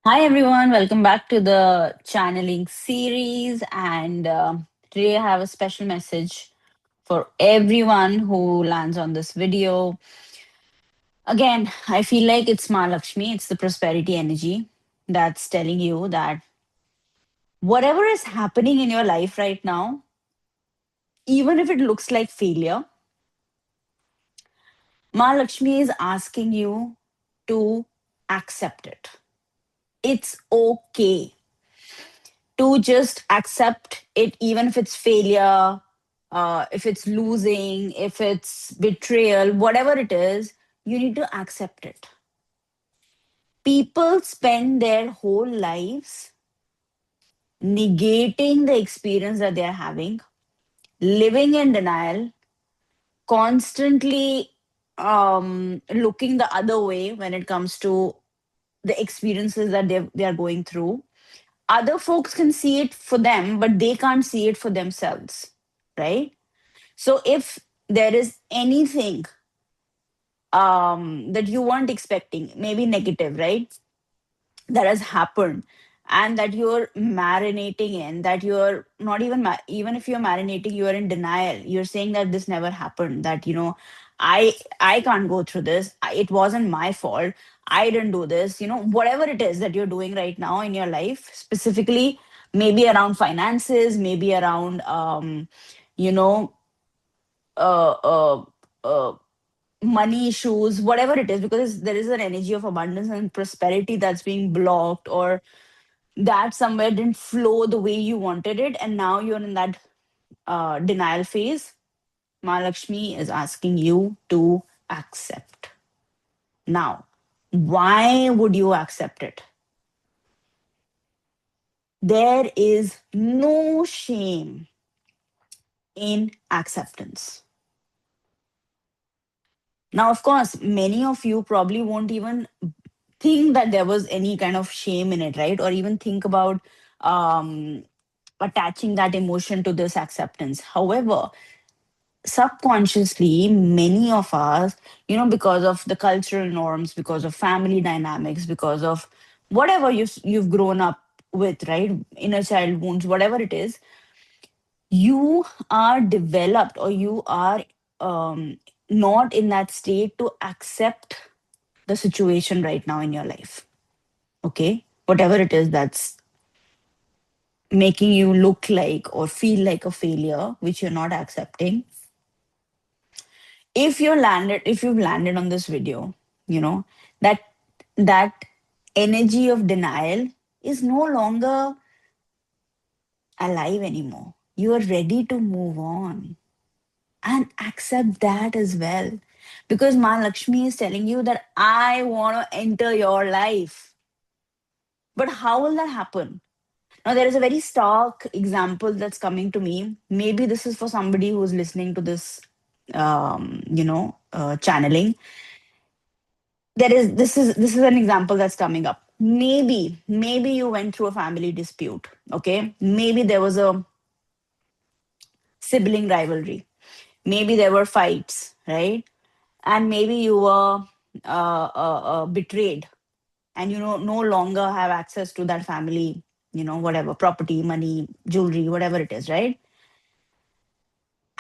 Hi everyone, welcome back to the channeling series. And today I have a special message for everyone who lands on this video. Again, I feel like it's Lakshmi, it's the prosperity energy that's telling you that whatever is happening in your life right now, even if it looks like failure, Lakshmi is asking you to accept it. It's okay to just accept it, even if it's failure, if it's losing, if it's betrayal, whatever it is, you need to accept it. People spend their whole lives negating the experience that they're having, living in denial, constantly looking the other way when it comes to the experiences that they are going through. Other folks can see it for them, but they can't see it for themselves, right? So if there is anything that you weren't expecting, maybe negative, right, that has happened, and that you're marinating in, that you're not even even if you're marinating, you are in denial. You're saying that this never happened. That I can't go through this. It wasn't my fault. I didn't do this. Whatever it is that you're doing right now in your life, specifically, maybe around finances, maybe around you know uh, uh, uh, money issues, whatever it is, because there is an energy of abundance and prosperity that's being blocked, or that somewhere didn't flow the way you wanted it, and now you're in that denial phase. Mahalakshmi is asking you to accept. Now, why would you accept it? There is no shame in acceptance. Now, of course, many of you probably won't even think that there was any kind of shame in it, right? Or even think about um, attaching that emotion to this acceptance. However, subconsciously, many of us, because of the cultural norms, because of family dynamics, because of whatever you've grown up with, right? Inner child wounds, whatever it is, you are developed, or you are not in that state to accept the situation right now in your life. Okay, whatever it is that's making you look like or feel like a failure, which you're not accepting. If you've landed on this video, you know that that energy of denial is no longer alive anymore. You are ready to move on and accept that as well, because Lakshmi is telling you that I want to enter your life. But how will that happen? Now, there is a very stark example that's coming to me. Maybe this is for somebody who's listening to this, channeling. This is an example that's coming up. Maybe you went through a family dispute. Okay, maybe there was a sibling rivalry. Maybe there were fights, right? And maybe you were betrayed, and no longer have access to that family, whatever property, money, jewelry, whatever it is, right?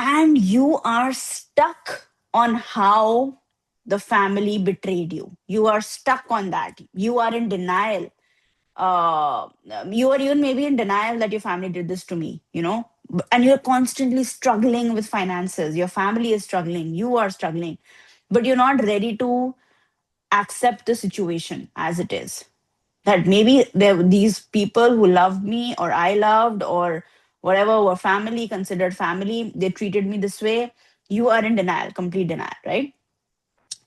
And you are stuck on how the family betrayed you. You are stuck on that. You are in denial. You are even maybe in denial that your family did this to me, and you're constantly struggling with finances. Your family is struggling, you are struggling, but you're not ready to accept the situation as it is. That maybe there were these people who loved me, or I loved, or whatever, were family, considered family, they treated me this way. You are in denial, complete denial, right?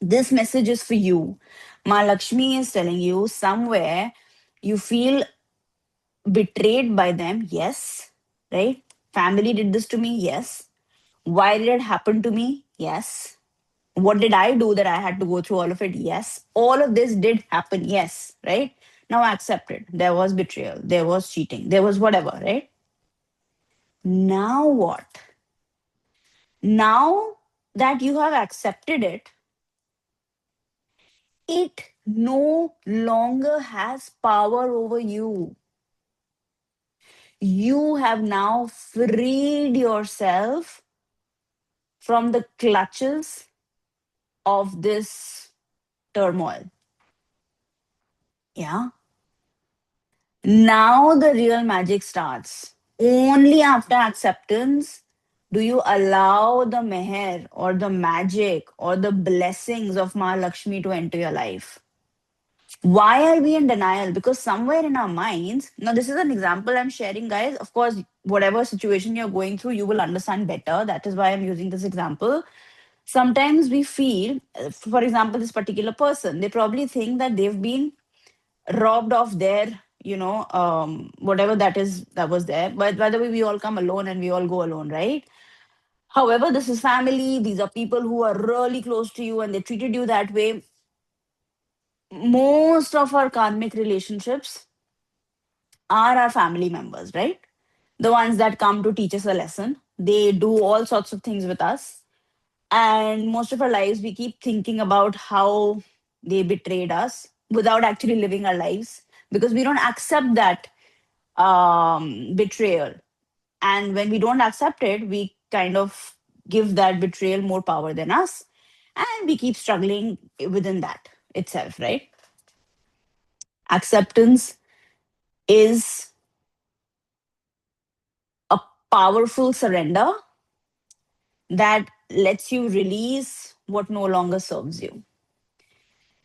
This message is for you. Ma Lakshmi is telling you, somewhere you feel betrayed by them. Yes, right? Family did this to me. Yes. Why did it happen to me? Yes. What did I do that I had to go through all of it? Yes. All of this did happen. Yes. Right? Now accept it. There was betrayal. There was cheating. There was whatever, right? Now what? Now that you have accepted it, it no longer has power over you. You have now freed yourself from the clutches of this turmoil. Yeah. Now the real magic starts. Only after acceptance do you allow the meher or the magic or the blessings of Ma Lakshmi to enter your life. Why are we in denial? Because somewhere in our minds, now this is an example I'm sharing, guys. Of course, whatever situation you're going through, you will understand better. That is why I'm using this example. Sometimes we feel, for example, this particular person, they probably think that they've been robbed of their, whatever that is that was there. But by the way, we all come alone and we all go alone, right? However, this is family. These are people who are really close to you and they treated you that way. Most of our karmic relationships are our family members, right? The ones that come to teach us a lesson. They do all sorts of things with us. And most of our lives, we keep thinking about how they betrayed us without actually living our lives because we don't accept that betrayal. And when we don't accept it, we kind of give that betrayal more power than us. And we keep struggling within that itself, right? Acceptance is a powerful surrender that lets you release what no longer serves you.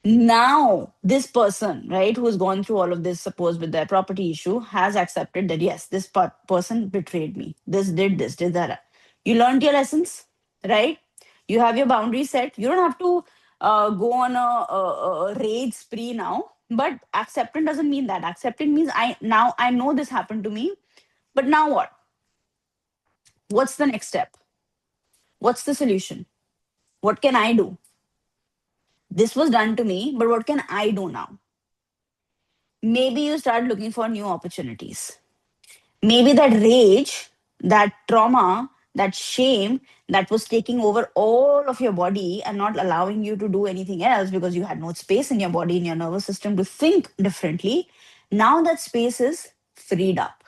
Now, this person, right, who's gone through all of this, suppose with their property issue, has accepted that, yes, this person betrayed me. This, did that. You learned your lessons, right? You have your boundaries set. You don't have to go on a rage spree now. But acceptance doesn't mean that. Acceptance means I know this happened to me, but now what? What's the next step? What's the solution? What can I do? This was done to me, but what can I do now? Maybe you start looking for new opportunities. Maybe that rage, that trauma, that shame that was taking over all of your body and not allowing you to do anything else because you had no space in your body, in your nervous system to think differently. Now that space is freed up.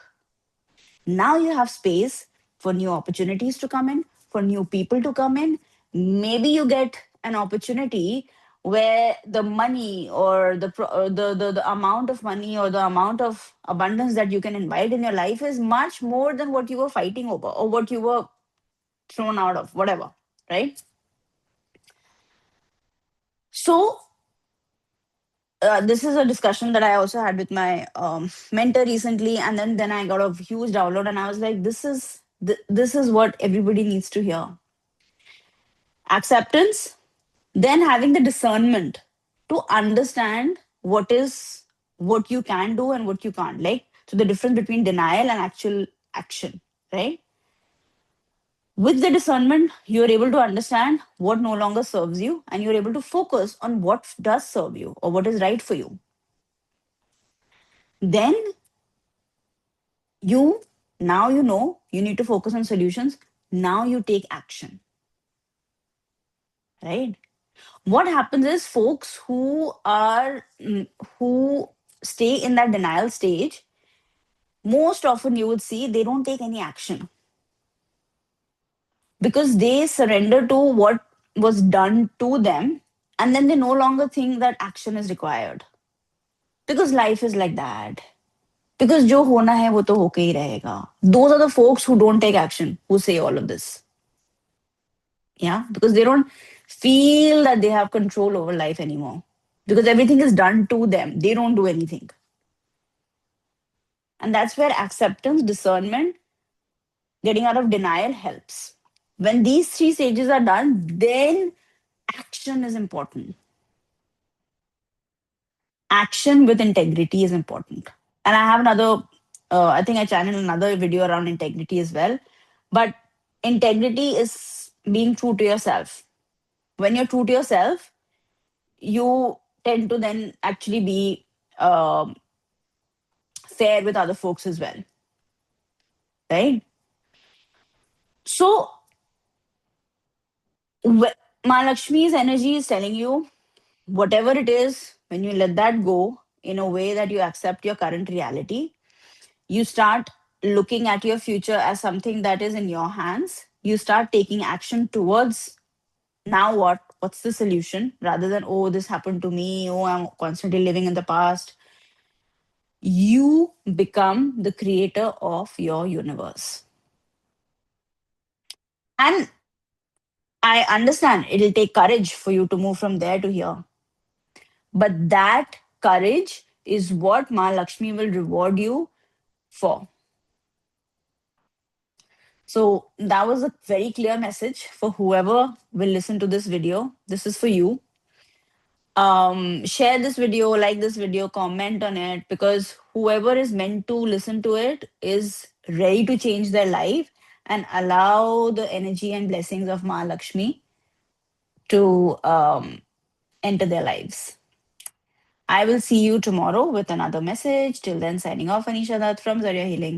Now you have space for new opportunities to come in, for new people to come in. Maybe you get an opportunity where the money or the amount of money or the amount of abundance that you can invite in your life is much more than what you were fighting over or what you were thrown out of, whatever, right? So, this is a discussion that I also had with my mentor recently, and then I got a huge download, and I was like, this is what everybody needs to hear. Acceptance, then having the discernment to understand what you can do and what you can't. Like, so the difference between denial and actual action, right? With the discernment, you're able to understand what no longer serves you, and you're able to focus on what does serve you or what is right for you. Then you now you know you need to focus on solutions. Now you take action, right? What happens is folks who stay in that denial stage, most often you would see they don't take any action because they surrender to what was done to them, and then they no longer think that action is required because life is like that. Because जो होना है वो तो होके ही रहेगा. Those are the folks who don't take action, who say all of this. Yeah, because they don't feel that they have control over life anymore because everything is done to them. They don't do anything. And that's where acceptance, discernment, getting out of denial helps. When these three stages are done, then action is important. Action with integrity is important. And I have another, I think I channeled another video around integrity as well. But integrity is being true to yourself. When you're true to yourself, you tend to then actually be um fair with other folks as well, right? So, Mahalakshmi's energy is telling you whatever it is, when you let that go in a way that you accept your current reality, you start looking at your future as something that is in your hands. You start taking action towards now what's the solution, rather than, oh, this happened to me, oh, I'm constantly living in the past. You become the creator of your universe. And I understand it'll take courage for you to move from there to here. But that courage is what Ma Lakshmi will reward you for. So that was a very clear message for whoever will listen to this video. This is for you. Share this video, like this video, comment on it, because whoever is meant to listen to it is ready to change their life and allow the energy and blessings of Ma Lakshmi to enter their lives. I will see you tomorrow with another message. Till then, signing off, Anisha Dutt from Zarya Healing.